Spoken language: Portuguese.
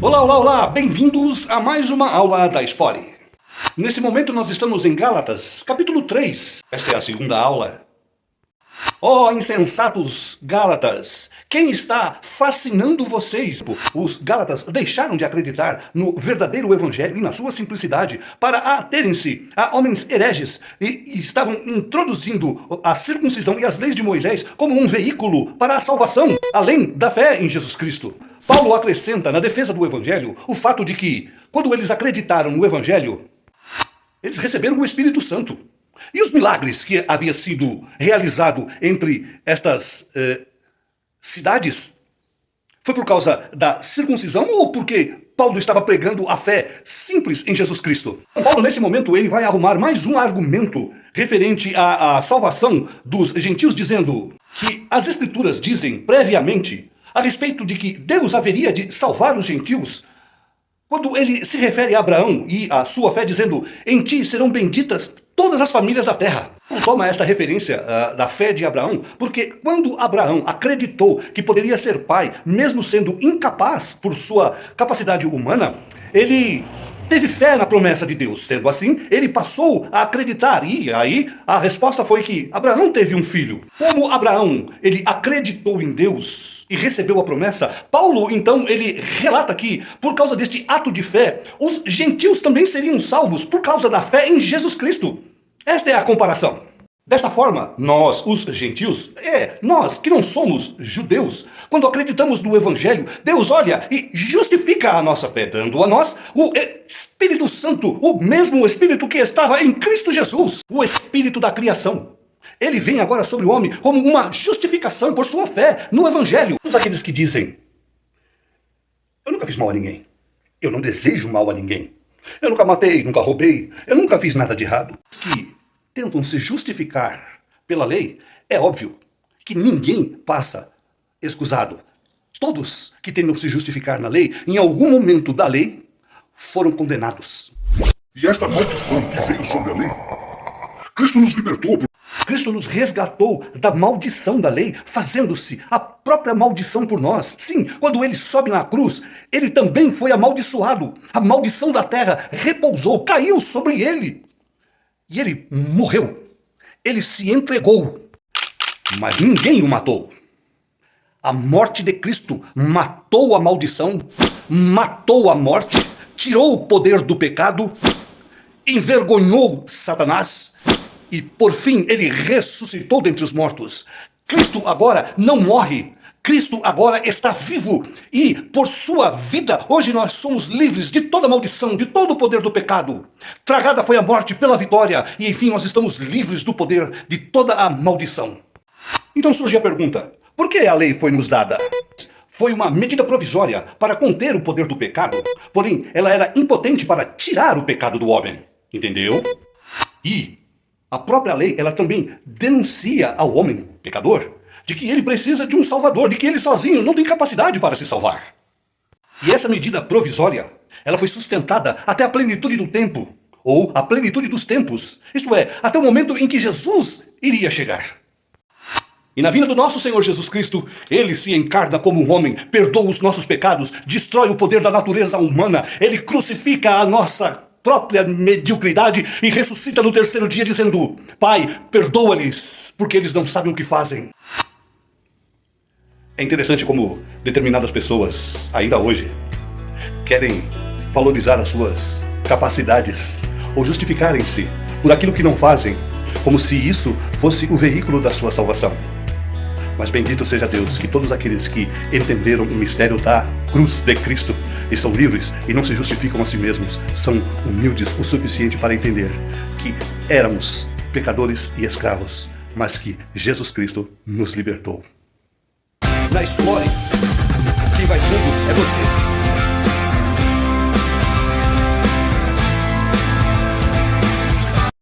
Olá, olá, olá! Bem-vindos a mais uma aula da Spore. Nesse momento nós estamos em Gálatas, capítulo 3. Esta é a segunda aula. Oh, insensatos Gálatas! Quem está fascinando vocês? Os Gálatas deixaram de acreditar no verdadeiro evangelho e na sua simplicidade para aterem-se a homens hereges e estavam introduzindo a circuncisão e as leis de Moisés como um veículo para a salvação, além da fé em Jesus Cristo. Paulo acrescenta na defesa do evangelho o fato de que, quando eles acreditaram no evangelho, eles receberam o Espírito Santo. E os milagres que havia sido realizado entre estas cidades foi por causa da circuncisão ou porque Paulo estava pregando a fé simples em Jesus Cristo? Paulo, nesse momento, ele vai arrumar mais um argumento referente à salvação dos gentios, dizendo que as Escrituras dizem previamente a respeito de que Deus haveria de salvar os gentios, quando ele se refere a Abraão e a sua fé, dizendo: em ti serão benditas todas as famílias da terra. Toma esta referência da fé de Abraão, porque quando Abraão acreditou que poderia ser pai, mesmo sendo incapaz por sua capacidade humana, ele teve fé na promessa de Deus. Sendo assim, ele passou a acreditar. E aí a resposta foi que Abraão teve um filho. Como Abraão, ele acreditou em Deus e recebeu a promessa, Paulo, então, ele relata que, por causa deste ato de fé, os gentios também seriam salvos por causa da fé em Jesus Cristo. Esta é a comparação. Desta forma, nós, os gentios, nós que não somos judeus, quando acreditamos no Evangelho, Deus olha e justifica a nossa fé, dando a nós o Espírito Santo, o mesmo Espírito que estava em Cristo Jesus, o Espírito da criação. Ele vem agora sobre o homem como uma justificação por sua fé no Evangelho. Todos aqueles que dizem: eu nunca fiz mal a ninguém, eu não desejo mal a ninguém, eu nunca matei, nunca roubei, eu nunca fiz nada de errado, que tentam se justificar pela lei, é óbvio que ninguém passa excusado. Todos que tentam se justificar na lei, em algum momento da lei, foram condenados. E esta maldição que veio sobre a lei, Cristo nos libertou. Cristo nos resgatou da maldição da lei, fazendo-se a própria maldição por nós. Sim, quando ele sobe na cruz, ele também foi amaldiçoado. A maldição da terra repousou, caiu sobre ele. E ele morreu. Ele se entregou. Mas ninguém o matou. A morte de Cristo matou a maldição, matou a morte, tirou o poder do pecado, envergonhou Satanás e, por fim, ele ressuscitou dentre os mortos. Cristo agora não morre. Cristo agora está vivo e, por sua vida, hoje nós somos livres de toda maldição, de todo o poder do pecado. Tragada foi a morte pela vitória e, enfim, nós estamos livres do poder de toda a maldição. Então surge a pergunta: por que a lei foi nos dada? Foi uma medida provisória para conter o poder do pecado, porém ela era impotente para tirar o pecado do homem. Entendeu? E a própria lei, ela também denuncia ao homem pecador de que ele precisa de um salvador, de que ele sozinho não tem capacidade para se salvar. E essa medida provisória, ela foi sustentada até a plenitude do tempo, ou a plenitude dos tempos, isto é, até o momento em que Jesus iria chegar. E na vinda do nosso Senhor Jesus Cristo, ele se encarna como um homem, perdoa os nossos pecados, destrói o poder da natureza humana, ele crucifica a nossa própria mediocridade e ressuscita no terceiro dia dizendo: Pai, perdoa-lhes, porque eles não sabem o que fazem. É interessante como determinadas pessoas, ainda hoje, querem valorizar as suas capacidades ou justificarem-se por aquilo que não fazem, como se isso fosse o veículo da sua salvação. Mas bendito seja Deus que todos aqueles que entenderam o mistério da cruz de Cristo e são livres e não se justificam a si mesmos, são humildes o suficiente para entender que éramos pecadores e escravos, mas que Jesus Cristo nos libertou. Na Spore, quem vai fundo é você.